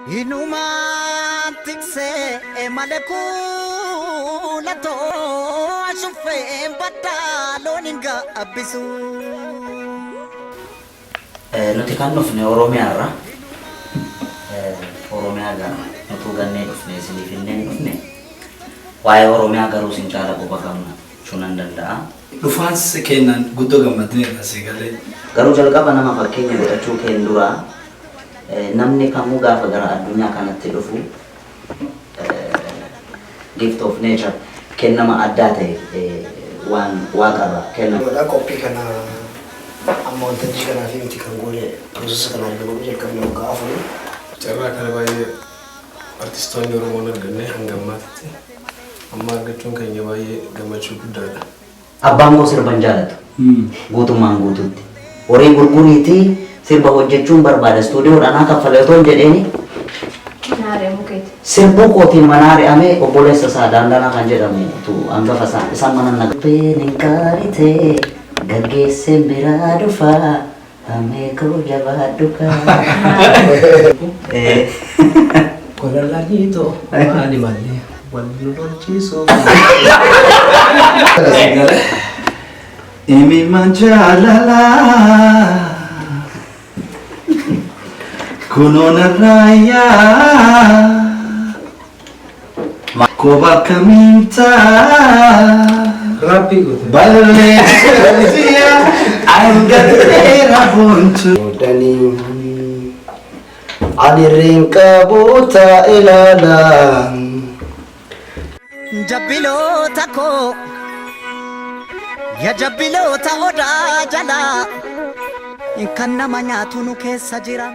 Inumaan tiksee malekuu latoo ashuffeen baddaa loon hin gaabbisu. Nuti kan dhufne Oromiyaarra. Oromiyaa nutu gannee dhufne isiniif illee dhufne. Waa'ee Oromiyaa garuu sin caala quba qabna shunan danda'a. Dhufaansi kennan guddoo gammadneedha si galee. Garuu jalqaba nama fakkeenya godhachuu keen duraa namni kamuu gaafa gara addunyaa kanatti dhufu gift of nature kennama addaa ta'e waan waaqarraa kennama. Wala qophii kana amma waltajjii kanaa fi miti kan goone piroosesa kanaa argamu jalqabne waggaa afurii. Carraa kana baay'ee artistoonni Oromoon argannee hanga ammaatti amma argachuun keenya baay'ee gammachuu guddaadha. Abbaan koo sirban jaalatu guutummaan guutuutti horii gurguriitii sirba hojjechuun barbaada stuudiyoodhaan kaffalee otoo hin jedheeni sirbu kootiin manaa ari'amee obboleessa isaa Daandanaa kan jedhamu hangafa isaan mana nagabeen hin qaaritee gaggeesseen biraa dhufaa hamee koo jabaadhu kaa. Kolalaniitoo maali malee wallu lolchiisoo. Imi manjalala kunona raya koba kaminta Rapi gote. balle dia anggatera buntu Dani anirinka buta ilala. Jabbiloota koo yaa jabbiloota odaa jalaa kan nama nyaatu nu keessa jira.